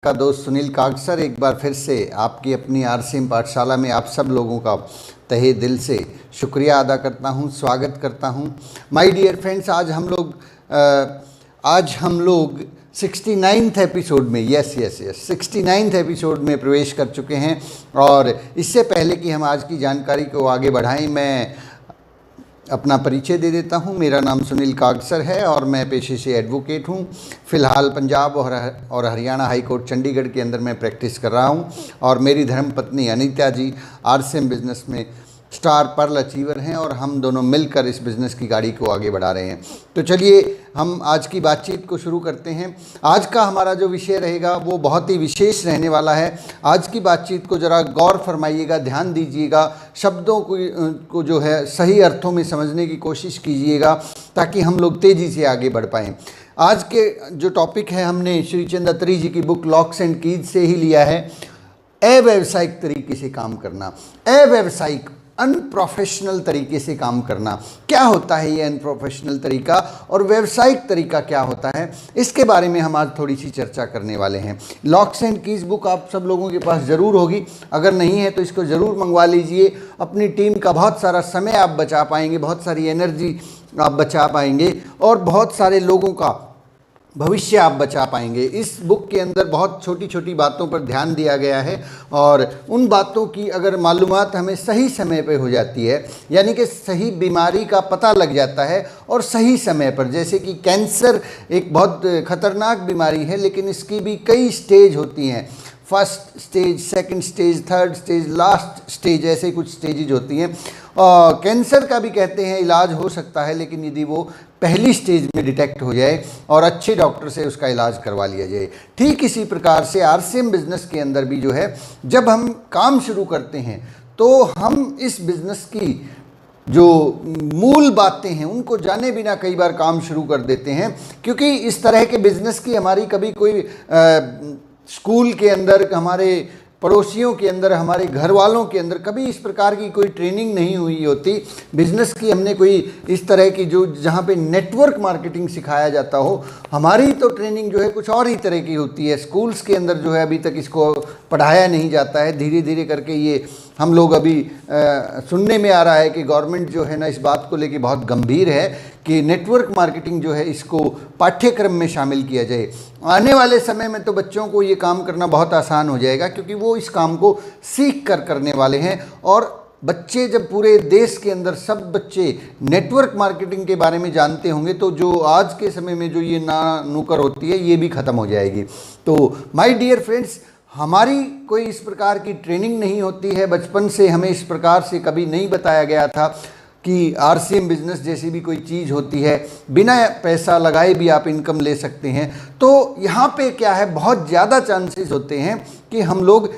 का दोस्त सुनील कागसर एक बार फिर से आपकी अपनी आरसीएम पाठशाला में आप सब लोगों का तहे दिल से शुक्रिया अदा करता हूं, स्वागत करता हूं। माय डियर फ्रेंड्स, आज हम लोग 69th एपिसोड में 69th एपिसोड में प्रवेश कर चुके हैं। और इससे पहले कि हम आज की जानकारी को आगे बढ़ाएं, मैं अपना परिचय दे देता हूं। मेरा नाम सुनील कागसर है और मैं पेशे से एडवोकेट हूं। फ़िलहाल पंजाब और हरियाणा हाई कोर्ट चंडीगढ़ के अंदर मैं प्रैक्टिस कर रहा हूं। और मेरी धर्मपत्नी अनीता जी आरसीएम बिज़नेस में स्टार पर्ल अचीवर हैं और हम दोनों मिलकर इस बिज़नेस की गाड़ी को आगे बढ़ा रहे हैं। तो चलिए हम आज की बातचीत को शुरू करते हैं। आज का हमारा जो विषय रहेगा वो बहुत ही विशेष रहने वाला है। आज की बातचीत को ज़रा गौर फरमाइएगा, ध्यान दीजिएगा, शब्दों को जो है सही अर्थों में समझने की कोशिश कीजिएगा ताकि हम लोग तेज़ी से आगे बढ़ पाएँ। आज के जो टॉपिक है हमने श्री चंद अत्री जी की बुक लॉक्स एंड कीज से ही लिया है। अव्यावसायिक तरीके से काम करना, अव्यावसायिक अनप्रोफेशनल तरीके से काम करना, क्या होता है ये अनप्रोफेशनल तरीका और व्यावसायिक तरीका क्या होता है, इसके बारे में हम आज थोड़ी सी चर्चा करने वाले हैं। लॉक्स एंड कीज बुक आप सब लोगों के पास ज़रूर होगी, अगर नहीं है तो इसको ज़रूर मंगवा लीजिए। अपनी टीम का बहुत सारा समय आप बचा पाएंगे, बहुत सारी एनर्जी आप बचा पाएंगे और बहुत सारे लोगों का भविष्य आप बचा पाएंगे। इस बुक के अंदर बहुत छोटी छोटी बातों पर ध्यान दिया गया है और उन बातों की अगर मालूमात हमें सही समय पर हो जाती है, यानी कि सही बीमारी का पता लग जाता है और सही समय पर, जैसे कि कैंसर एक बहुत ख़तरनाक बीमारी है लेकिन इसकी भी कई स्टेज होती हैं। First stage, second stage, third stage, last stage, ऐसे कुछ स्टेजेज होती हैं। कैंसर का भी कहते हैं इलाज हो सकता है, लेकिन यदि वो पहली स्टेज में डिटेक्ट हो जाए और अच्छे डॉक्टर से उसका इलाज करवा लिया जाए। ठीक इसी प्रकार से आरसीएम बिज़नेस के अंदर भी जो है, जब हम काम शुरू करते हैं तो हम इस बिज़नेस की जो मूल बातें हैं उनको जाने बिना कई बार काम शुरू कर देते हैं, क्योंकि इस तरह के बिज़नेस की हमारी कभी कोई स्कूल के अंदर, हमारे पड़ोसियों के अंदर, हमारे घर वालों के अंदर कभी इस प्रकार की कोई ट्रेनिंग नहीं हुई होती बिज़नेस की। हमने कोई इस तरह की जो जहाँ पे नेटवर्क मार्केटिंग सिखाया जाता हो, हमारी तो ट्रेनिंग जो है कुछ और ही तरह की होती है। स्कूल्स के अंदर जो है अभी तक इसको पढ़ाया नहीं जाता है। धीरे धीरे करके ये हम लोग अभी सुनने में आ रहा है कि गवर्नमेंट जो है ना इस बात को लेके बहुत गंभीर है कि नेटवर्क मार्केटिंग जो है इसको पाठ्यक्रम में शामिल किया जाए। आने वाले समय में तो बच्चों को ये काम करना बहुत आसान हो जाएगा, क्योंकि वो इस काम को सीख कर करने वाले हैं। और बच्चे जब पूरे देश के अंदर सब बच्चे नेटवर्क मार्केटिंग के बारे में जानते होंगे तो जो आज के समय में जो ये ना नुकर होती है ये भी ख़त्म हो जाएगी। तो माय डियर फ्रेंड्स, हमारी कोई इस प्रकार की ट्रेनिंग नहीं होती है। बचपन से हमें इस प्रकार से कभी नहीं बताया गया था कि आरसीएम बिज़नेस जैसी भी कोई चीज़ होती है, बिना पैसा लगाए भी आप इनकम ले सकते हैं। तो यहाँ पे क्या है, बहुत ज़्यादा चांसेस होते हैं कि हम लोग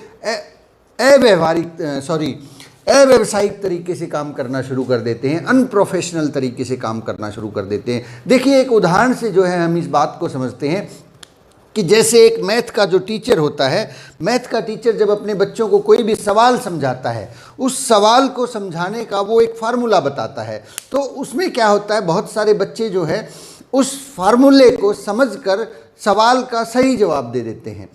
अव्यावसायिक तरीके से काम करना शुरू कर देते हैं, अनप्रोफेशनल तरीके से काम करना शुरू कर देते हैं। देखिए, एक उदाहरण से जो है हम इस बात को समझते हैं कि जैसे एक मैथ का जो टीचर होता है, मैथ का टीचर जब अपने बच्चों को कोई भी सवाल समझाता है, उस सवाल को समझाने का वो एक फार्मूला बताता है। तो उसमें क्या होता है, बहुत सारे बच्चे जो है उस फार्मूले को समझकर सवाल का सही जवाब दे देते हैं।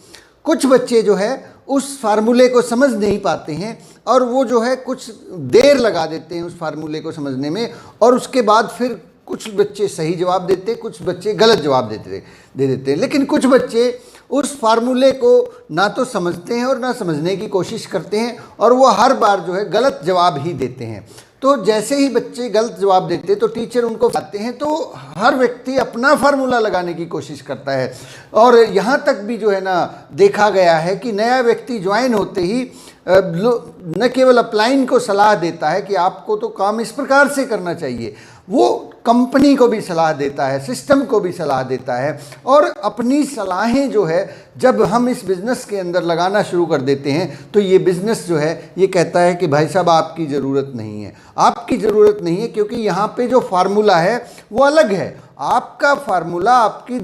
कुछ बच्चे जो है उस फार्मूले को समझ नहीं पाते हैं और वो जो है कुछ देर लगा देते हैं उस फार्मूले को समझने में, और उसके बाद फिर कुछ बच्चे सही जवाब देते, कुछ बच्चे गलत जवाब दे देते हैं। लेकिन कुछ बच्चे उस फार्मूले को ना तो समझते हैं और ना समझने की कोशिश करते हैं और वो हर बार जो है गलत जवाब ही देते हैं। तो जैसे ही बच्चे गलत जवाब देते तो टीचर उनको बताते हैं, तो हर व्यक्ति अपना फार्मूला लगाने की कोशिश करता है। और यहाँ तक भी जो है ना देखा गया है कि नया व्यक्ति ज्वाइन होते ही न केवल अपलाइन को सलाह देता है कि आपको तो काम इस प्रकार से करना चाहिए, वो कंपनी को भी सलाह देता है, सिस्टम को भी सलाह देता है। और अपनी सलाहें जो है जब हम इस बिज़नेस के अंदर लगाना शुरू कर देते हैं तो ये बिज़नेस जो है ये कहता है कि भाई साहब आपकी ज़रूरत नहीं है, आपकी ज़रूरत नहीं है, क्योंकि यहाँ पे जो फार्मूला है वो अलग है। आपका फार्मूला आपकी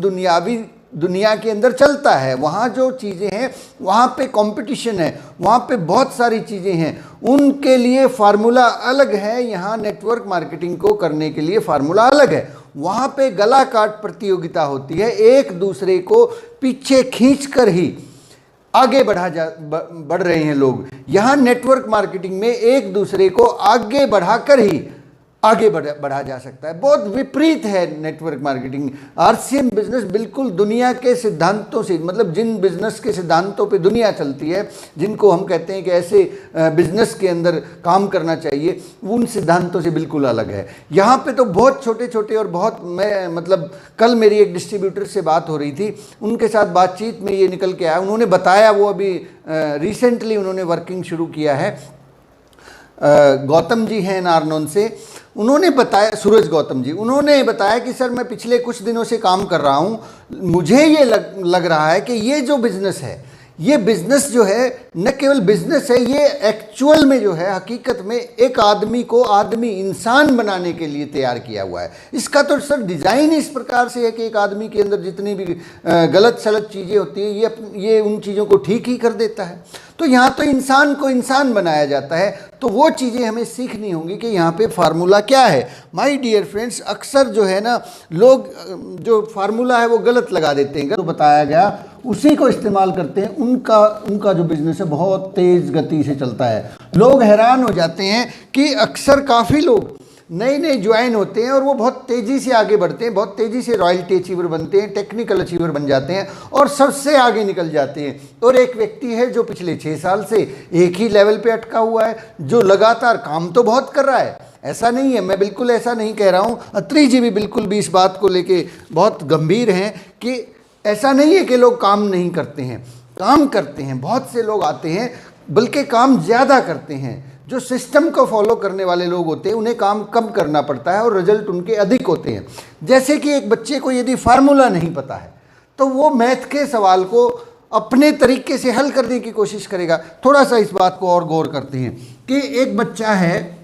दुनिया के अंदर चलता है, वहाँ जो चीज़ें हैं वहाँ पे कंपटीशन है, वहाँ पे बहुत सारी चीज़ें हैं, उनके लिए फार्मूला अलग है। यहाँ नेटवर्क मार्केटिंग को करने के लिए फार्मूला अलग है। वहाँ पे गला काट प्रतियोगिता होती है, एक दूसरे को पीछे खींच कर ही आगे बढ़ रहे हैं लोग। यहाँ नेटवर्क मार्केटिंग में एक दूसरे को आगे बढ़ाकर ही आगे बढ़ा जा सकता है। बहुत विपरीत है नेटवर्क मार्केटिंग। आरसीएम बिजनेस बिल्कुल दुनिया के सिद्धांतों से, मतलब जिन बिजनेस के सिद्धांतों पे दुनिया चलती है, जिनको हम कहते हैं कि ऐसे बिजनेस के अंदर काम करना चाहिए, उन सिद्धांतों से बिल्कुल अलग है। यहाँ पे तो बहुत छोटे छोटे और बहुत, मैं मतलब कल मेरी एक डिस्ट्रीब्यूटर से बात हो रही थी, उनके साथ बातचीत में ये निकल के आया, उन्होंने बताया वो अभी रिसेंटली उन्होंने वर्किंग शुरू किया है। गौतम जी हैं नारनौल से, उन्होंने बताया, सूरज गौतम जी, उन्होंने बताया कि सर मैं पिछले कुछ दिनों से काम कर रहा हूँ, मुझे ये लग रहा है कि ये जो बिज़नेस है, ये बिज़नेस जो है न केवल बिज़नेस है, ये एक्चुअल में जो है हकीकत में एक आदमी को इंसान बनाने के लिए तैयार किया हुआ है। इसका तो सर डिज़ाइन इस प्रकार से है कि एक आदमी के अंदर जितनी भी गलत सलत चीज़ें होती हैं, ये उन चीज़ों को ठीक ही कर देता है। तो यहाँ तो इंसान को इंसान बनाया जाता है। तो वो चीज़ें हमें सीखनी होंगी कि यहाँ पे फार्मूला क्या है। माय डियर फ्रेंड्स, अक्सर जो है ना लोग जो फार्मूला है वो गलत लगा देते हैं, तो बताया गया उसी को इस्तेमाल करते हैं। उनका जो बिज़नेस है बहुत तेज़ गति से चलता है। लोग हैरान हो जाते हैं कि अक्सर काफ़ी लोग नए ज्वाइन होते हैं और वो बहुत तेज़ी से आगे बढ़ते हैं, बहुत तेज़ी से रॉयल्टी अचीवर बनते हैं, टेक्निकल अचीवर बन जाते हैं और सबसे आगे निकल जाते हैं। और एक व्यक्ति है जो पिछले 6 साल से एक ही लेवल पे अटका हुआ है, जो लगातार काम तो बहुत कर रहा है, ऐसा नहीं है, मैं बिल्कुल ऐसा नहीं कह रहा हूँ। अत्री जी भी बिल्कुल भी इस बात को लेके बहुत गंभीर हैं कि ऐसा नहीं है कि लोग काम नहीं करते हैं, काम करते हैं। बहुत से लोग आते हैं बल्कि काम ज़्यादा करते हैं। जो सिस्टम को फॉलो करने वाले लोग होते हैं उन्हें काम कम करना पड़ता है और रिजल्ट उनके अधिक होते हैं। जैसे कि एक बच्चे को यदि फार्मूला नहीं पता है तो वो मैथ के सवाल को अपने तरीके से हल करने की कोशिश करेगा। थोड़ा सा इस बात को और गौर करते हैं कि एक बच्चा है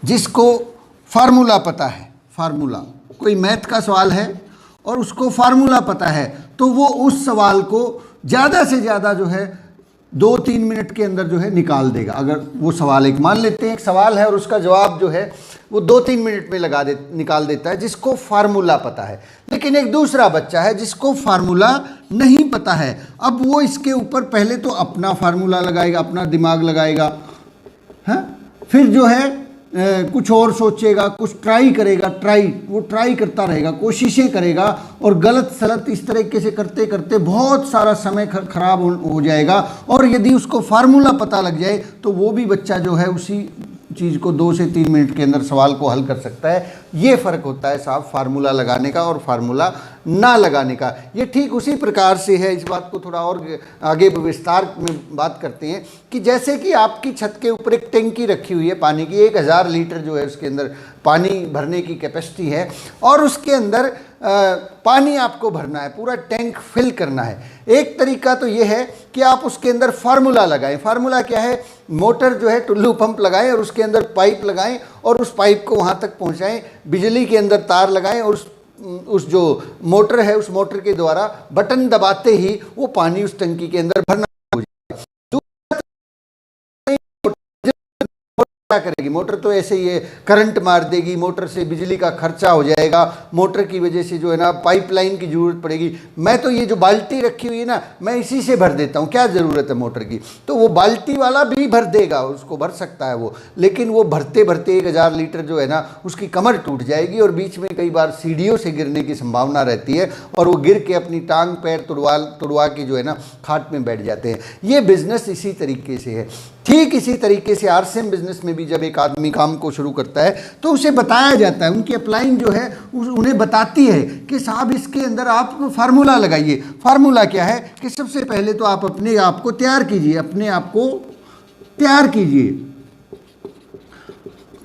जिसको फार्मूला पता है, फार्मूला कोई मैथ का सवाल है और उसको फार्मूला पता है, तो वो उस सवाल को ज़्यादा से ज़्यादा जो है 2-3 मिनट के अंदर जो है निकाल देगा। अगर वो सवाल, एक मान लेते हैं एक सवाल है और उसका जवाब जो है वो 2-3 मिनट में निकाल देता है, जिसको फार्मूला पता है। लेकिन एक दूसरा बच्चा है जिसको फार्मूला नहीं पता है। अब वो इसके ऊपर पहले तो अपना फार्मूला लगाएगा, अपना दिमाग लगाएगा, हाँ, फिर जो है कुछ और सोचेगा, कुछ ट्राई करेगा, वो ट्राई करता रहेगा, कोशिशें करेगा और गलत सलत इस तरीके से करते करते बहुत सारा समय खराब हो जाएगा। और यदि उसको फार्मूला पता लग जाए तो वो भी बच्चा जो है उसी चीज़ को 2 से 3 मिनट के अंदर सवाल को हल कर सकता है। ये फ़र्क होता है साहब फार्मूला लगाने का और फार्मूला ना लगाने का। ये ठीक उसी प्रकार से है, इस बात को थोड़ा और आगे विस्तार में बात करते हैं कि जैसे कि आपकी छत के ऊपर एक टंकी रखी हुई है पानी की, 1000 लीटर जो है उसके अंदर पानी भरने की कैपेसिटी है और उसके अंदर पानी आपको भरना है, पूरा टैंक फिल करना है। एक तरीका तो ये है कि आप उसके अंदर फार्मूला लगाएं। फार्मूला क्या है? मोटर जो है टुल्लू पंप लगाएं और उसके अंदर पाइप लगाएं और उस पाइप को वहाँ तक पहुँचाएं, बिजली के अंदर तार लगाएं और उस जो मोटर है उस मोटर के द्वारा बटन दबाते ही वो पानी उस टंकी के अंदर भरना हो जाए। क्या करेगी मोटर? तो ऐसे ही करंट मार देगी, मोटर से बिजली का खर्चा हो जाएगा, मोटर की वजह से जो है ना पाइपलाइन की ज़रूरत पड़ेगी। मैं तो ये जो बाल्टी रखी हुई है ना, मैं इसी से भर देता हूँ, क्या ज़रूरत है मोटर की? तो वो बाल्टी वाला भी भर देगा, उसको भर सकता है वो, लेकिन वो भरते भरते 1000 लीटर जो है ना उसकी कमर टूट जाएगी और बीच में कई बार सीढ़ियों से गिरने की संभावना रहती है और वो गिर के अपनी टांग पैर तुड़वा के जो है ना खाट में बैठ जाते हैं। ये बिजनेस इसी तरीके से है। ठीक इसी तरीके से आरसीएम बिजनेस में भी जब एक आदमी काम को शुरू करता है तो उसे बताया जाता है, उनकी अपलाइन जो है उन्हें बताती है कि साहब इसके अंदर आप फार्मूला लगाइए। फार्मूला क्या है कि सबसे पहले तो आप अपने आप को तैयार कीजिए, अपने आप को तैयार कीजिए।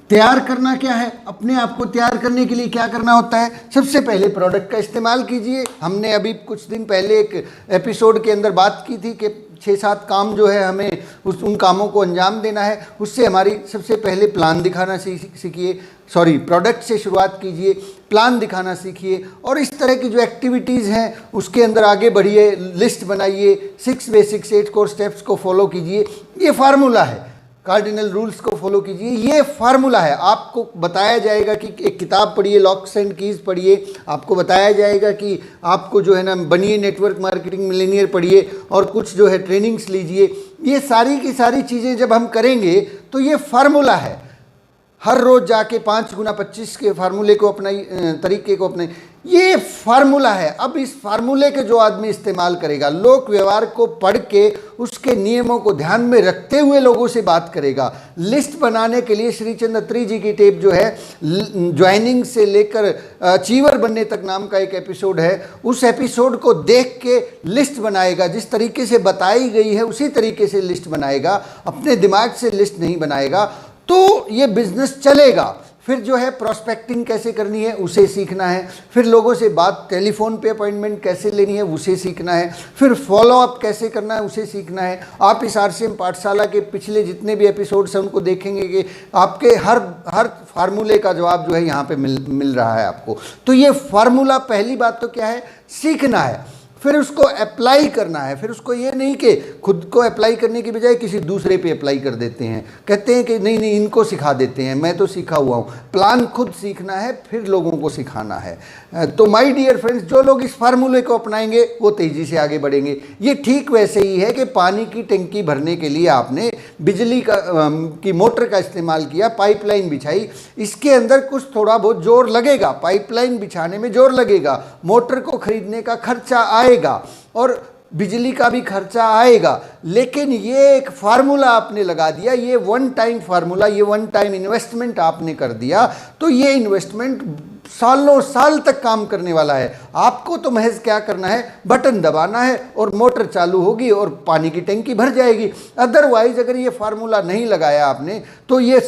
तैयार करना क्या है? अपने आप को तैयार करने के लिए क्या करना होता है? सबसे पहले प्रोडक्ट का इस्तेमाल कीजिए। हमने अभी कुछ दिन पहले एक एपिसोड के अंदर बात की थी कि 6-7 काम जो है हमें उन कामों को अंजाम देना है। उससे हमारी सबसे पहले प्लान दिखाना सीखिए, प्रोडक्ट से शुरुआत कीजिए, प्लान दिखाना सीखिए और इस तरह की जो एक्टिविटीज़ हैं उसके अंदर आगे बढ़िए, लिस्ट बनाइए, 6 बेसिक्स 8 कोर स्टेप्स को फॉलो कीजिए। ये फार्मूला है। कार्डिनल रूल्स को फॉलो कीजिए। ये फार्मूला है। आपको बताया जाएगा कि एक किताब पढ़िए, लॉक्स एंड कीज पढ़िए, आपको बताया जाएगा कि आपको जो है ना बनिए नेटवर्क मार्केटिंग मिलीनियर पढ़िए और कुछ जो है ट्रेनिंग्स लीजिए। ये सारी की सारी चीज़ें जब हम करेंगे तो ये फार्मूला है। हर रोज़ जाके 5 गुना 25 के फार्मूले को अपनाई, तरीके को अपनाई, ये फार्मूला है। अब इस फार्मूले के जो आदमी इस्तेमाल करेगा, लोक व्यवहार को पढ़ के उसके नियमों को ध्यान में रखते हुए लोगों से बात करेगा। लिस्ट बनाने के लिए श्रीचंद अत्री जी की टेप जो है ज्वाइनिंग से लेकर अचीवर बनने तक नाम का एक एपिसोड है, उस एपिसोड को देख के लिस्ट बनाएगा। जिस तरीके से बताई गई है उसी तरीके से लिस्ट बनाएगा, अपने दिमाग से लिस्ट नहीं बनाएगा, तो ये बिजनेस चलेगा। फिर जो है प्रोस्पेक्टिंग कैसे करनी है उसे सीखना है, फिर लोगों से बात टेलीफोन पे अपॉइंटमेंट कैसे लेनी है उसे सीखना है, फिर फॉलोअप कैसे करना है उसे सीखना है। आप इस RCM पाठशाला के पिछले जितने भी एपिसोड्स हैं उनको देखेंगे कि आपके हर फार्मूले का जवाब जो है यहाँ पे मिल रहा है आपको। तो ये फार्मूला, पहली बात तो क्या है, सीखना है, फिर उसको अप्लाई करना है। फिर उसको ये नहीं कि खुद को अप्लाई करने की बजाय किसी दूसरे पे अप्लाई कर देते हैं, कहते हैं कि नहीं इनको सिखा देते हैं, मैं तो सीखा हुआ हूँ। प्लान खुद सीखना है, फिर लोगों को सिखाना है। तो माय डियर फ्रेंड्स, जो लोग इस फार्मूले को अपनाएंगे वो तेज़ी से आगे बढ़ेंगे। ये ठीक वैसे ही है कि पानी की टंकी भरने के लिए आपने बिजली की मोटर का इस्तेमाल किया, पाइपलाइन बिछाई, इसके अंदर कुछ थोड़ा बहुत जोर लगेगा, पाइपलाइन बिछाने में जोर लगेगा, मोटर को खरीदने का खर्चा आएगा और बिजली का भी खर्चा आएगा। लेकिन ये एक फार्मूला आपने लगा दिया, ये वन टाइम फार्मूला, ये वन टाइम इन्वेस्टमेंट आपने कर दिया, तो ये इन्वेस्टमेंट सालों साल तक काम करने वाला है। आपको तो महज क्या करना है, बटन दबाना है और मोटर चालू होगी और पानी की टंकी भर जाएगी। अदरवाइज अगर ये फार्मूला नहीं लगाया आपने तो ये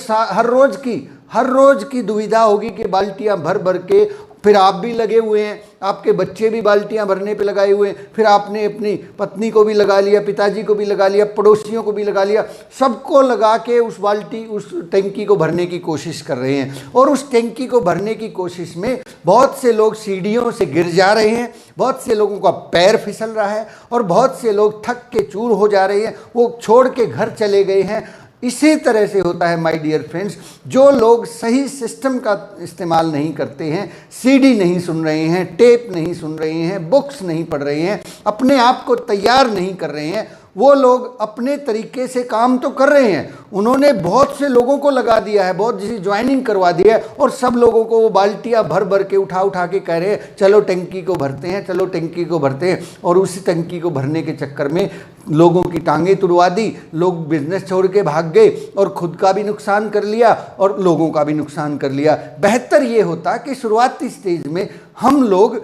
हर रोज की दुविधा होगी कि बाल्टियां भर भर के, फिर आप भी लगे हुए हैं, आपके बच्चे भी बाल्टियां भरने पे लगाए हुए हैं, फिर आपने अपनी पत्नी को भी लगा लिया, पिताजी को भी लगा लिया, पड़ोसियों को भी लगा लिया, सबको लगा के उस टंकी को भरने की कोशिश कर रहे हैं। और उस टंकी को भरने की कोशिश में बहुत से लोग सीढ़ियों से गिर जा रहे हैं, बहुत से लोगों का पैर फिसल रहा है और बहुत से लोग थक के चूर हो जा रहे हैं, वो छोड़ के घर चले गए हैं। इसी तरह से होता है माय डियर फ्रेंड्स, जो लोग सही सिस्टम का इस्तेमाल नहीं करते हैं, सीडी नहीं सुन रहे हैं, टेप नहीं सुन रहे हैं, बुक्स नहीं पढ़ रहे हैं, अपने आप को तैयार नहीं कर रहे हैं, वो लोग अपने तरीके से काम तो कर रहे हैं, उन्होंने बहुत से लोगों को लगा दिया है, बहुत जैसी ज्वाइनिंग करवा दी है और सब लोगों को वो बाल्टियां भर भर के उठा के कह रहे हैं चलो टंकी को भरते हैं, चलो टंकी को भरते हैं। और उसी टंकी को भरने के चक्कर में लोगों की टांगें तुड़वा दी, लोग बिजनेस छोड़ के भाग गए और खुद का भी नुकसान कर लिया और लोगों का भी नुकसान कर लिया। बेहतर ये होता कि शुरुआती स्टेज में हम लोग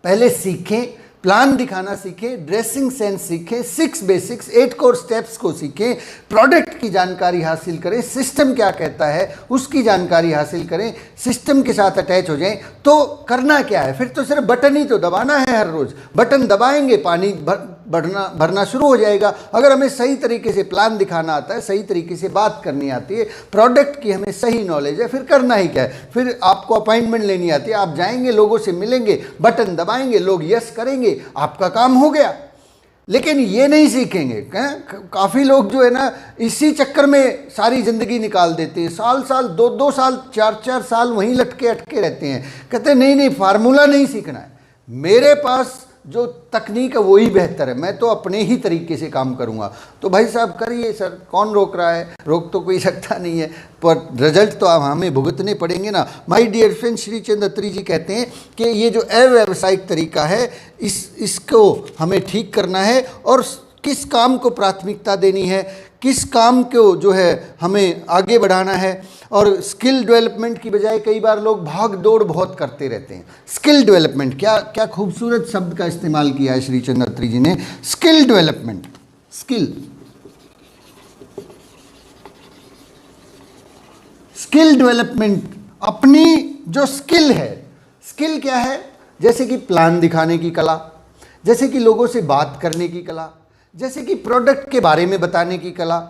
पहले सीखें, प्लान दिखाना सीखें, ड्रेसिंग सेंस सीखें, 6 बेसिक्स 8 कोर स्टेप्स को सीखें, प्रोडक्ट की जानकारी हासिल करें, सिस्टम क्या कहता है उसकी जानकारी हासिल करें, सिस्टम के साथ अटैच हो जाएं। तो करना क्या है, फिर तो सिर्फ बटन ही तो दबाना है। हर रोज़ बटन दबाएंगे, पानी भरना शुरू हो जाएगा। अगर हमें सही तरीके से प्लान दिखाना आता है, सही तरीके से बात करनी आती है, प्रोडक्ट की हमें सही नॉलेज है, फिर करना ही क्या है, फिर आपको अपॉइंटमेंट लेनी आती है, आप जाएंगे, लोगों से मिलेंगे, बटन दबाएंगे, लोग यस करेंगे, आपका काम हो गया। लेकिन ये नहीं सीखेंगे। काफ़ी लोग जो है ना इसी चक्कर में सारी ज़िंदगी निकाल देते हैं, साल 2 साल 4 साल वहीं लटके अटके रहते हैं, कहते हैं नहीं फार्मूला नहीं सीखना है, मेरे पास जो तकनीक है वही बेहतर है, मैं तो अपने ही तरीके से काम करूंगा। तो भाई साहब करिए सर, कौन रोक रहा है, रोक तो कोई सकता नहीं है, पर रिजल्ट तो अब हमें भुगतने पड़ेंगे ना। माय डियर फ्रेंड, श्रीचंद अत्री जी कहते हैं कि ये जो अव्यावसायिक तरीका है इसको हमें ठीक करना है और किस काम को प्राथमिकता देनी है, किस काम को जो है हमें आगे बढ़ाना है। और स्किल डेवलपमेंट की बजाय कई बार लोग भाग दौड़ बहुत करते रहते हैं। स्किल डेवलपमेंट, क्या खूबसूरत शब्द का इस्तेमाल किया है श्रीचंद अत्री जी ने, स्किल डेवलपमेंट। स्किल डेवलपमेंट, अपनी जो स्किल है, स्किल क्या है, जैसे कि प्लान दिखाने की कला, जैसे कि लोगों से बात करने की कला, जैसे कि प्रोडक्ट के बारे में बताने की कला,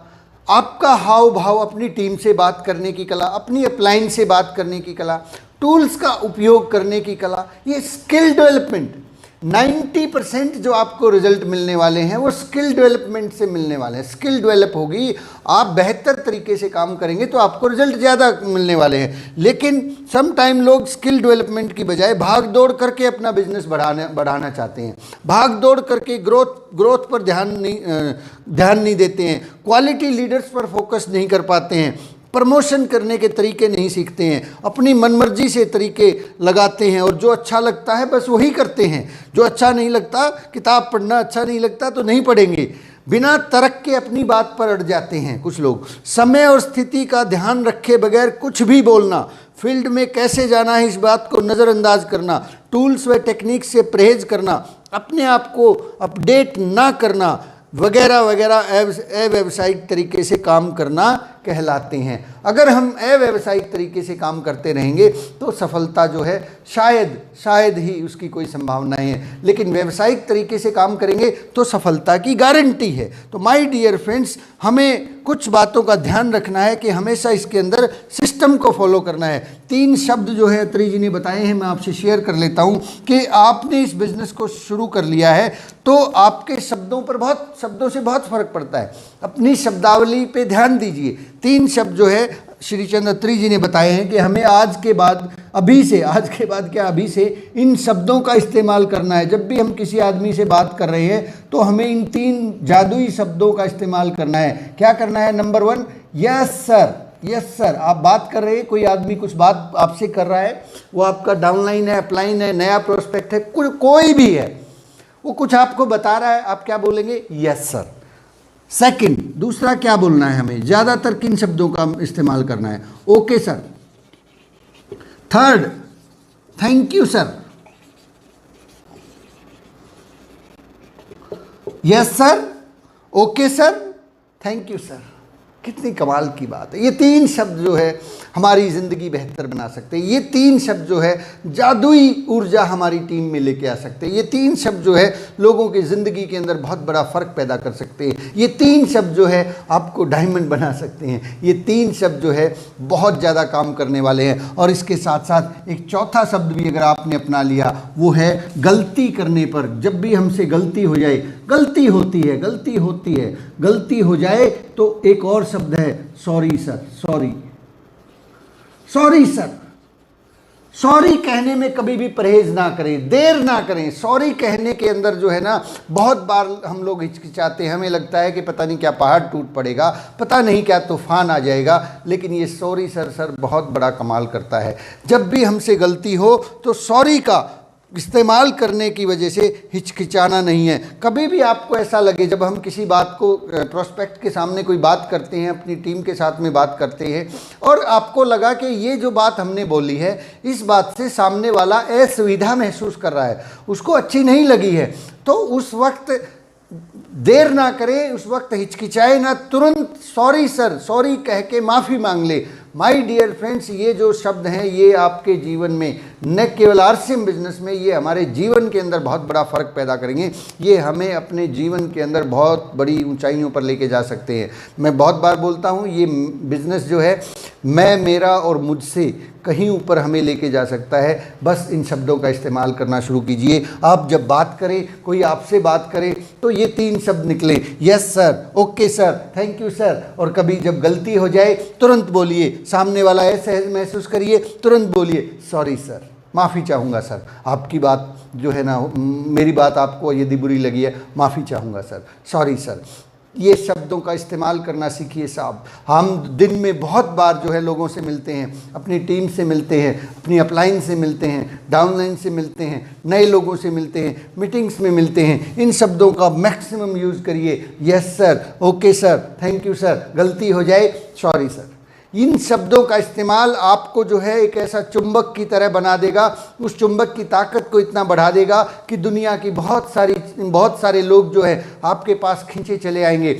आपका हाव भाव, अपनी टीम से बात करने की कला, अपनी अपलाइन से बात करने की कला, टूल्स का उपयोग करने की कला, ये स्किल डेवलपमेंट। 90% जो आपको रिजल्ट मिलने वाले हैं वो स्किल डेवलपमेंट से मिलने वाले हैं। स्किल डेवलप होगी, आप बेहतर तरीके से काम करेंगे तो आपको रिजल्ट ज़्यादा मिलने वाले हैं। लेकिन सम टाइम लोग स्किल डेवलपमेंट की बजाय भाग दौड़ करके अपना बिजनेस बढ़ाना चाहते हैं, भाग दौड़ करके ग्रोथ पर ध्यान नहीं देते हैं, क्वालिटी लीडर्स पर फोकस नहीं कर पाते हैं, प्रमोशन करने के तरीके नहीं सीखते हैं, अपनी मनमर्जी से तरीके लगाते हैं और जो अच्छा लगता है बस वही करते हैं। जो अच्छा नहीं लगता, किताब पढ़ना अच्छा नहीं लगता तो नहीं पढ़ेंगे, बिना तर्क के अपनी बात पर अड़ जाते हैं कुछ लोग। समय और स्थिति का ध्यान रखे बगैर कुछ भी बोलना, फील्ड में कैसे जाना है इस बात को नज़रअंदाज करना, टूल्स व टेक्निक से परहेज करना, अपने आप को अपडेट ना करना वगैरह वगैरह अव्यावसायिक तरीके से काम करना कहलाते हैं। अगर हम अव्यावसायिक तरीके से काम करते रहेंगे तो सफलता जो है शायद ही उसकी कोई संभावना है, लेकिन व्यावसायिक तरीके से काम करेंगे तो सफलता की गारंटी है। तो माय डियर फ्रेंड्स, हमें कुछ बातों का ध्यान रखना है कि हमेशा इसके अंदर सिस्टम को फॉलो करना है। 3 शब्द जो है अत्री जी ने बताए हैं, मैं आपसे शेयर कर लेता हूँ कि आपने इस बिज़नेस को शुरू कर लिया है तो आपके शब्दों से बहुत फ़र्क पड़ता है। अपनी शब्दावली पे ध्यान दीजिए। 3 शब्द जो है श्री चंद्र अत्री जी ने बताए हैं कि हमें आज के बाद अभी से इन शब्दों का इस्तेमाल करना है। जब भी हम किसी आदमी से बात कर रहे हैं तो हमें इन 3 जादुई शब्दों का इस्तेमाल करना है। क्या करना है? Number 1, yes sir. Yes sir, आप बात कर रहे हैं, कोई आदमी कुछ बात आपसे कर रहा है, वो आपका डाउनलाइन है, अपलाइन है, नया प्रोस्पेक्ट है, कोई भी है, वो कुछ आपको बता रहा है, आप क्या बोलेंगे? Yes sir. सेकंड, दूसरा क्या बोलना है हमें? ज़्यादातर किन शब्दों का इस्तेमाल करना है? Okay sir. Third, thank you sir. Yes sir, okay sir, thank you sir. कितनी कमाल की बात है। ये 3 शब्द जो है हमारी ज़िंदगी बेहतर बना सकते हैं। ये 3 शब्द जो है जादुई ऊर्जा हमारी टीम में लेके आ सकते हैं। ये 3 शब्द जो है लोगों की ज़िंदगी के अंदर बहुत बड़ा फ़र्क पैदा कर सकते हैं। ये 3 शब्द जो है आपको डायमंड बना सकते हैं। ये 3 शब्द जो है बहुत ज़्यादा काम करने वाले हैं। और इसके साथ साथ एक चौथा शब्द भी अगर आपने अपना लिया, वो है गलती करने पर। जब भी हमसे गलती हो जाए, गलती होती है, गलती हो जाए तो एक और शब्द है sorry sir. Sorry sir. Sorry कहने में कभी भी परहेज ना करें, देर ना करें। सॉरी कहने के अंदर जो है ना, बहुत बार हम लोग हिचकिचाते हैं, हमें लगता है कि पता नहीं क्या पहाड़ टूट पड़ेगा, पता नहीं क्या तूफान आ जाएगा, लेकिन ये सॉरी सर बहुत बड़ा कमाल करता है। जब भी हमसे गलती हो तो सॉरी का इस्तेमाल करने की वजह से हिचकिचाना नहीं है। कभी भी आपको ऐसा लगे, जब हम किसी बात को प्रोस्पेक्ट के सामने कोई बात करते हैं, अपनी टीम के साथ में बात करते हैं, और आपको लगा कि ये जो बात हमने बोली है, इस बात से सामने वाला असुविधा महसूस कर रहा है, उसको अच्छी नहीं लगी है, तो उस वक्त देर ना करें, उस वक्त हिचकिचाए ना, तुरंत सॉरी सर, सॉरी कह के माफ़ी मांग ले। माय डियर फ्रेंड्स, ये जो शब्द हैं ये आपके जीवन में, न केवल आरसीएम बिजनेस में, ये हमारे जीवन के अंदर बहुत बड़ा फ़र्क पैदा करेंगे। ये हमें अपने जीवन के अंदर बहुत बड़ी ऊंचाइयों पर लेके जा सकते हैं। मैं बहुत बार बोलता हूँ, ये बिज़नेस जो है मैं, मेरा और मुझसे कहीं ऊपर हमें लेके जा सकता है। बस इन शब्दों का इस्तेमाल करना शुरू कीजिए। आप जब बात करें, कोई आपसे बात करे, तो ये 3 शब्द निकले, yes sir, okay sir, thank you sir. और कभी जब गलती हो जाए तुरंत बोलिए, सामने वाला असहज महसूस करिए, तुरंत बोलिए सॉरी सर, माफ़ी चाहूँगा सर, आपकी बात जो है ना, मेरी बात आपको यदि बुरी लगी है, माफ़ी चाहूँगा सर, सॉरी सर। ये शब्दों का इस्तेमाल करना सीखिए साहब। हम दिन में बहुत बार जो है लोगों से मिलते हैं, अपनी टीम से मिलते हैं, अपनी अपलाइन से मिलते हैं, डाउनलाइन से मिलते हैं, नए लोगों से मिलते हैं, मीटिंग्स में मिलते हैं। इन शब्दों का मैक्सिमम यूज़ करिए। Yes sir, okay sir, thank you sir, गलती हो जाए सॉरी सर। इन शब्दों का इस्तेमाल आपको जो है एक ऐसा चुंबक की तरह बना देगा, उस चुंबक की ताकत को इतना बढ़ा देगा कि दुनिया की बहुत सारे लोग जो है आपके पास खींचे चले आएंगे।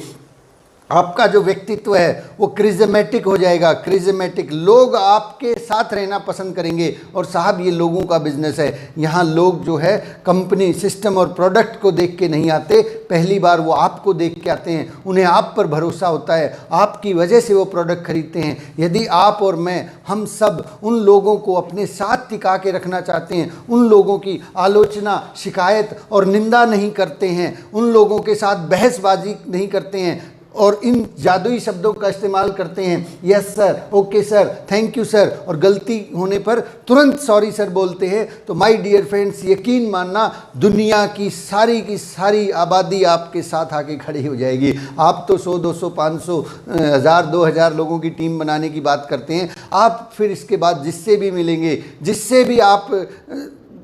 आपका जो व्यक्तित्व है वो क्रिज्मेटिक हो जाएगा। क्रिज्मेटिक लोग आपके साथ रहना पसंद करेंगे। और साहब ये लोगों का बिजनेस है, यहाँ लोग जो है कंपनी, सिस्टम और प्रोडक्ट को देख के नहीं आते, पहली बार वो आपको देख के आते हैं। उन्हें आप पर भरोसा होता है, आपकी वजह से वो प्रोडक्ट खरीदते हैं। यदि आप और मैं, हम सब उन लोगों को अपने साथ टिका के रखना चाहते हैं, उन लोगों की आलोचना, शिकायत और निंदा नहीं करते हैं, उन लोगों के साथ बहसबाजी नहीं करते हैं और इन जादुई शब्दों का इस्तेमाल करते हैं, yes sir, okay sir, thank you sir, और गलती होने पर तुरंत सॉरी सर बोलते हैं, तो माय डियर फ्रेंड्स यकीन मानना दुनिया की सारी आबादी आपके साथ आके खड़ी हो जाएगी। आप तो 100, 200, 500, 1000, 2000 लोगों की टीम बनाने की बात करते हैं। आप फिर इसके बाद जिससे भी मिलेंगे, जिससे भी आप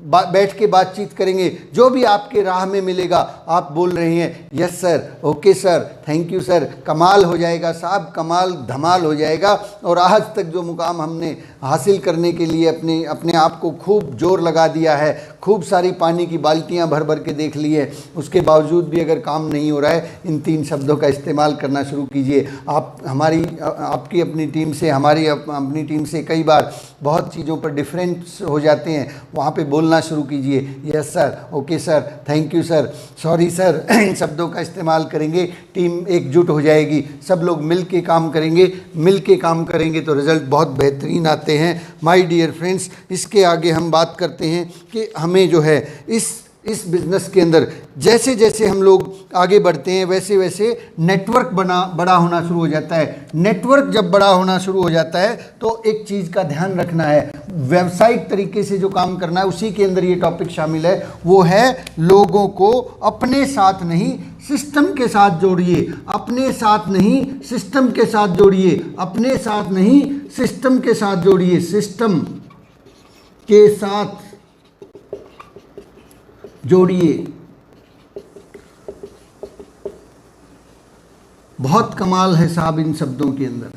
बैठ के बातचीत करेंगे, जो भी आपके राह में मिलेगा, आप बोल रहे हैं yes sir, okay sir, thank you sir, कमाल हो जाएगा साहब, कमाल धमाल हो जाएगा। और आज तक जो मुकाम हमने हासिल करने के लिए अपने आप को खूब जोर लगा दिया है, खूब सारी पानी की बाल्टियां भर भर के देख ली है, उसके बावजूद भी अगर काम नहीं हो रहा है, इन 3 शब्दों का इस्तेमाल करना शुरू कीजिए। आपकी अपनी टीम से, हमारी अपनी टीम से कई बार बहुत चीज़ों पर डिफरेंस हो जाते हैं, वहाँ पे बोलना शुरू कीजिए, yes sir, okay sir, thank you sir, sorry sir. इन शब्दों का इस्तेमाल करेंगे, टीम एकजुट हो जाएगी, सब लोग मिल के काम करेंगे तो रिज़ल्ट बहुत बेहतरीन आते हैं। माय डियर फ्रेंड्स, इसके आगे हम बात करते हैं कि हमें जो है इस बिज़नेस के अंदर जैसे जैसे हम लोग आगे बढ़ते हैं, वैसे वैसे नेटवर्क बड़ा होना शुरू हो जाता है। नेटवर्क जब बड़ा होना शुरू हो जाता है तो एक चीज़ का ध्यान रखना है, व्यावसायिक तरीके से जो काम करना है, उसी के अंदर ये टॉपिक शामिल है, वो है लोगों को अपने साथ नहीं सिस्टम के साथ जोड़िए। अपने साथ नहीं सिस्टम के साथ जोड़िए, अपने साथ नहीं सिस्टम के साथ जोड़िए, सिस्टम के साथ जोड़िए। बहुत कमाल है साहब इन शब्दों के अंदर,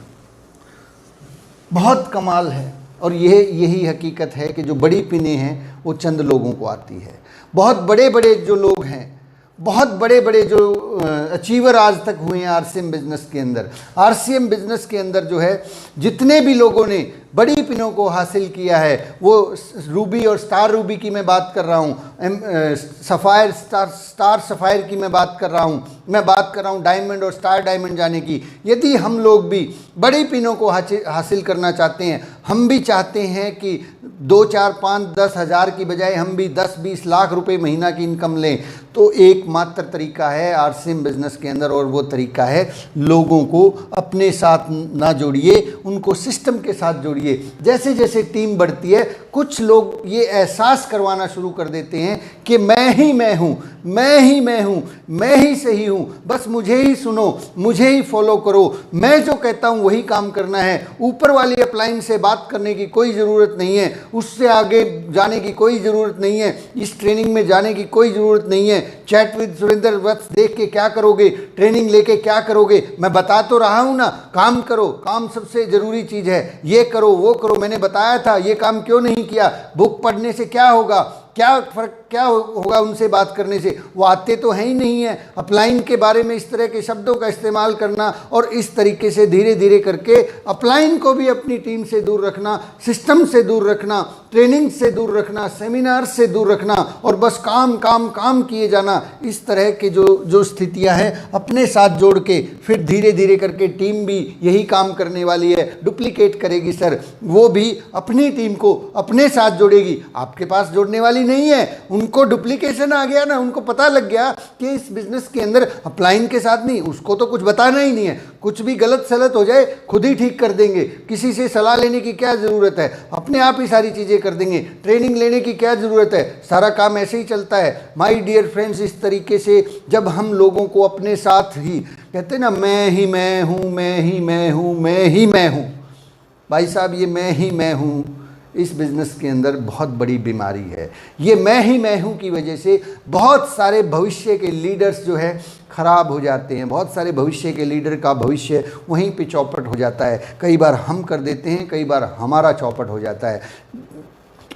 बहुत कमाल है। और यही हकीकत है कि जो बड़ी पिनें हैं वो चंद लोगों को आती है। बहुत बड़े बड़े जो लोग हैं, बहुत बड़े बड़े जो अचीवर आज तक हुए हैं आरसीएम बिजनेस के अंदर, आरसीएम बिजनेस के अंदर जो है जितने भी लोगों ने बड़ी पिनों को हासिल किया है, वो रूबी और स्टार रूबी की मैं बात कर रहा हूँ, सफ़ायर स्टार सफ़ायर की मैं बात कर रहा हूँ, डायमंड और स्टार डायमंड जाने की। यदि हम लोग भी बड़ी पिनों को हासिल करना चाहते हैं, हम भी चाहते हैं कि 2, 4, 5, 10 हज़ार की बजाय हम भी 10-20 लाख रुपए महीना की इनकम लें, तो एकमात्र तरीका है आरसीएम बिजनेस के अंदर, और वो तरीका है लोगों को अपने साथ ना जोड़िए, उनको सिस्टम के साथ जोड़िए। जैसे जैसे टीम बढ़ती है, कुछ लोग ये एहसास करवाना शुरू कर देते हैं कि मैं ही मैं हूँ, मैं ही सही हूँ, बस मुझे ही सुनो, मुझे ही फॉलो करो, मैं जो कहता हूँ वही काम करना है, ऊपर वाली अपलाइन से बात करने की कोई ज़रूरत नहीं है, उससे आगे जाने की कोई ज़रूरत नहीं है, इस ट्रेनिंग में जाने की कोई ज़रूरत नहीं है, चैट विद सुरेंद्र बस देख के क्या करोगे, ट्रेनिंग लेके क्या करोगे, मैं बता तो रहा हूँ ना, काम करो, काम सबसे ज़रूरी चीज़ है, ये करो वो करो, मैंने बताया था, ये काम क्यों नहीं किया, बुक पढ़ने से क्या होगा, क्या फ़र्क क्या होगा उनसे बात करने से, वो आते तो हैं ही नहीं है। अपलाइन के बारे में इस तरह के शब्दों का इस्तेमाल करना और इस तरीके से धीरे धीरे करके अपलाइन को भी अपनी टीम से दूर रखना, सिस्टम से दूर रखना, ट्रेनिंग से दूर रखना, सेमिनार से दूर रखना और बस काम काम काम किए जाना, इस तरह के जो स्थितियां हैं अपने साथ जोड़ के फिर धीरे धीरे करके टीम भी यही काम करने वाली है, डुप्लीकेट करेगी सर, वो भी अपनी टीम को अपने साथ जोड़ेगी, आपके पास जोड़ने वाली नहीं है। उनको डुप्लीकेशन आ गया ना, उनको पता लग गया कि इस बिजनेस के अंदर अपलाइन के साथ नहीं, उसको तो कुछ बताना ही नहीं है, कुछ भी गलत सलत हो जाए खुद ही ठीक कर देंगे, किसी से सलाह लेने की क्या ज़रूरत है, अपने आप ही सारी चीज़ें कर देंगे, ट्रेनिंग लेने की क्या ज़रूरत है, सारा काम ऐसे ही चलता है। माय डियर फ्रेंड्स, इस तरीके से जब हम लोगों को अपने साथ ही कहते हैं ना, मैं ही मैं हूँ, मैं ही मैं हूँ, मैं ही मैं हूँ, भाई साहब ये मैं ही मैं हूँ इस बिज़नेस के अंदर बहुत बड़ी बीमारी है। ये मैं ही मैं हूँ की वजह से बहुत सारे भविष्य के लीडर्स जो है ख़राब हो जाते हैं, बहुत सारे भविष्य के लीडर का भविष्य वहीं पे चौपट हो जाता है। कई बार हम कर देते हैं, कई बार हमारा चौपट हो जाता है।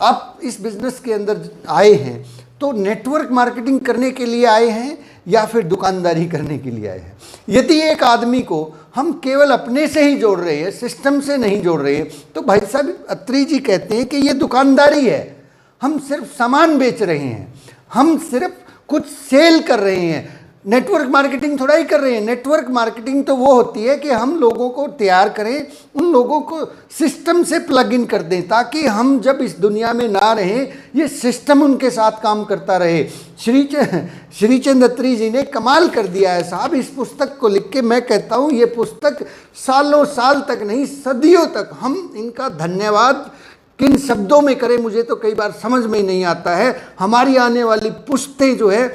आप इस बिज़नेस के अंदर आए हैं तो नेटवर्क मार्केटिंग करने के लिए आए हैं या फिर दुकानदारी करने के लिए आए हैं। यदि एक आदमी को हम केवल अपने से ही जोड़ रहे हैं, सिस्टम से नहीं जोड़ रहे हैं, तो भाई साहब अत्री जी कहते हैं कि ये दुकानदारी है। हम सिर्फ सामान बेच रहे हैं, हम सिर्फ कुछ सेल कर रहे हैं, नेटवर्क मार्केटिंग थोड़ा ही कर रहे हैं। नेटवर्क मार्केटिंग तो वो होती है कि हम लोगों को तैयार करें, उन लोगों को सिस्टम से प्लग इन कर दें, ताकि हम जब इस दुनिया में ना रहें, ये सिस्टम उनके साथ काम करता रहे। श्रीचंद अत्री जी ने कमाल कर दिया है साहब इस पुस्तक को लिख के। मैं कहता हूँ ये पुस्तक सालों साल तक नहीं, सदियों तक हम इनका धन्यवाद किन शब्दों में करें, मुझे तो कई बार समझ में ही नहीं आता है। हमारी आने वाली पुश्तें जो है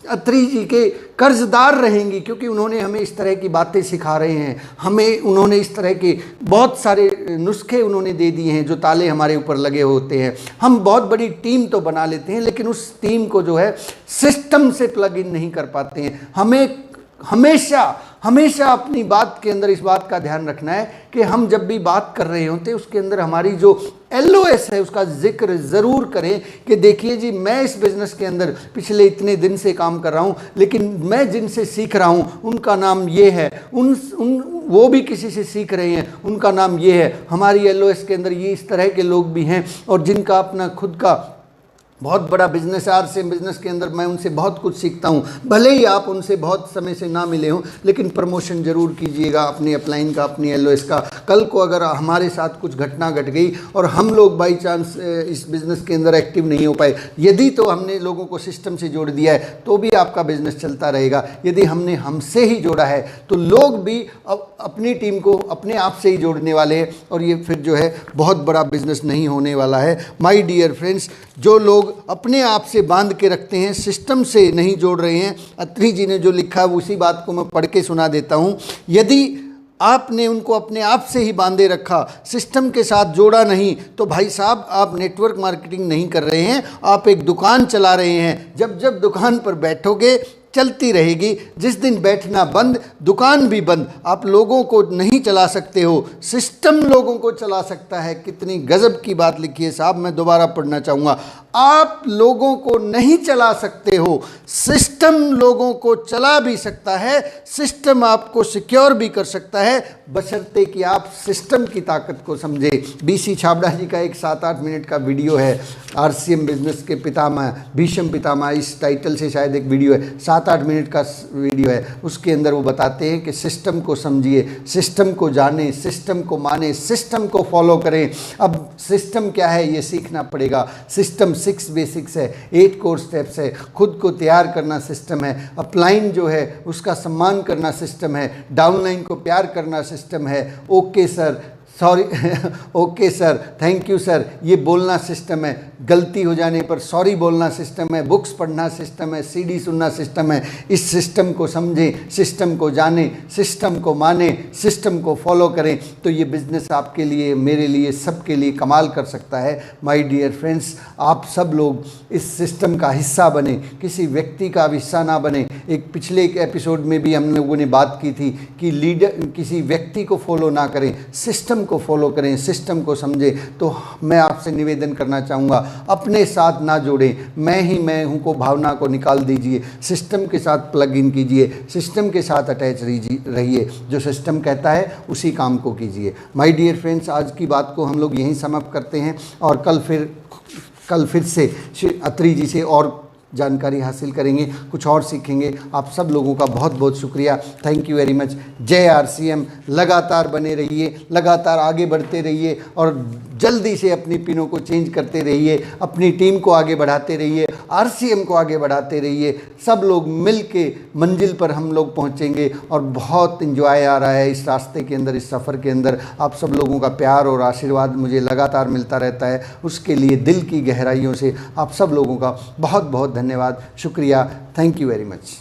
अत्री जी के कर्जदार रहेंगी, क्योंकि उन्होंने हमें इस तरह की बातें सिखा रहे हैं। हमें उन्होंने इस तरह के बहुत सारे नुस्खे उन्होंने दे दिए हैं जो ताले हमारे ऊपर लगे होते हैं। हम बहुत बड़ी टीम तो बना लेते हैं, लेकिन उस टीम को जो है सिस्टम से प्लग इन नहीं कर पाते हैं। हमें हमेशा अपनी बात के अंदर इस बात का ध्यान रखना है कि हम जब भी बात कर रहे होते हैं उसके अंदर हमारी जो LOS है उसका जिक्र ज़रूर करें कि देखिए जी, मैं इस बिज़नेस के अंदर पिछले इतने दिन से काम कर रहा हूं, लेकिन मैं जिनसे सीख रहा हूं उनका नाम ये है, वो भी किसी से सीख रहे हैं, उनका नाम ये है। हमारी LOS के अंदर ये इस तरह के लोग भी हैं और जिनका अपना खुद का बहुत बड़ा बिजनेस है। RCM बिजनेस के अंदर मैं उनसे बहुत कुछ सीखता हूं। भले ही आप उनसे बहुत समय से ना मिले हों, लेकिन प्रमोशन जरूर कीजिएगा अपनी अपलाइन का, अपनी LOS का। कल को अगर हमारे साथ कुछ घटना घट गई और हम लोग बाई चांस इस बिज़नेस के अंदर एक्टिव नहीं हो पाए, यदि तो हमने लोगों को सिस्टम से जोड़ दिया है तो भी आपका बिजनेस चलता रहेगा। यदि हमने हमसे ही जोड़ा है तो लोग भी अपनी टीम को अपने आप से ही जोड़ने वाले हैं और ये फिर जो है बहुत बड़ा बिजनेस नहीं होने वाला है। माय डियर फ्रेंड्स, जो लोग अपने आप से बांध के रखते हैं, सिस्टम से नहीं जोड़ रहे हैं, अत्री जी ने जो लिखा है उसी बात को मैं पढ़ के सुना देता हूँ। यदि आपने उनको अपने आप से ही बांधे रखा, सिस्टम के साथ जोड़ा नहीं, तो भाई साहब आप नेटवर्क मार्केटिंग नहीं कर रहे हैं, आप एक दुकान चला रहे हैं। जब जब दुकान पर बैठोगे चलती रहेगी, जिस दिन बैठना बंद दुकान भी बंद। आप लोगों को नहीं चला सकते हो, सिस्टम लोगों को चला सकता है। कितनी गजब की बात लिखी है साहब, मैं दोबारा पढ़ना चाहूँगा। आप लोगों को नहीं चला सकते हो, सिस्टम लोगों को चला भी सकता है, सिस्टम आपको सिक्योर भी कर सकता है, बशर्ते कि आप सिस्टम की ताकत को समझे। BC छाबड़ा जी का एक 7-8 मिनट का वीडियो है, RCM बिजनेस के पितामह, भीष्म पितामह, इस टाइटल से शायद एक वीडियो है, 7-8 मिनट का वीडियो है। उसके अंदर वो बताते हैं कि सिस्टम को समझिए, सिस्टम को जाने, सिस्टम को माने, सिस्टम को फॉलो करें। अब सिस्टम क्या है ये सीखना पड़ेगा। सिस्टम 6 बेसिक्स है, 8 कोर स्टेप्स है। खुद को तैयार करना सिस्टम है, अपलाइन जो है उसका सम्मान करना सिस्टम है, डाउनलाइन को प्यार करना सिस्टम है। Okay sir, sorry, okay sir, thank you sir, ये बोलना सिस्टम है। गलती हो जाने पर सॉरी बोलना सिस्टम है। बुक्स पढ़ना सिस्टम है, CD सुनना सिस्टम है। इस सिस्टम को समझें, सिस्टम को जानें, सिस्टम को माने, सिस्टम को फॉलो करें, तो ये बिज़नेस आपके लिए, मेरे लिए, सबके लिए कमाल कर सकता है। माय डियर फ्रेंड्स, आप सब लोग इस सिस्टम का हिस्सा बने, किसी व्यक्ति का हिस्सा ना बने। एक पिछले एक एपिसोड में भी हम लोगों ने बात की थी कि लीडर किसी व्यक्ति को फॉलो ना करें, सिस्टम को फॉलो करें, सिस्टम को समझें। तो मैं आपसे निवेदन करना चाहूँगा, अपने साथ ना जोड़ें, मैं ही मैं हूँ को भावना को निकाल दीजिए, सिस्टम के साथ प्लग इन कीजिए, सिस्टम के साथ अटैच रहिए, जो सिस्टम कहता है उसी काम को कीजिए। माय डियर फ्रेंड्स, आज की बात को हम लोग यहीं समाप्त करते हैं और कल फिर से श्री अत्री जी से और जानकारी हासिल करेंगे, कुछ और सीखेंगे। आप सब लोगों का बहुत बहुत शुक्रिया, थैंक यू वेरी मच। जय RCM। लगातार बने रहिए, लगातार आगे बढ़ते रहिए और जल्दी से अपनी पिनों को चेंज करते रहिए, अपनी टीम को आगे बढ़ाते रहिए, RCM को आगे बढ़ाते रहिए। सब लोग मिल के मंजिल पर हम लोग पहुँचेंगे और बहुत इंजॉय आ रहा है इस रास्ते के अंदर, इस सफ़र के अंदर। आप सब लोगों का प्यार और आशीर्वाद मुझे लगातार मिलता रहता है, उसके लिए दिल की गहराइयों से आप सब लोगों का बहुत बहुत धन्यवाद, शुक्रिया, थैंक यू वेरी मच।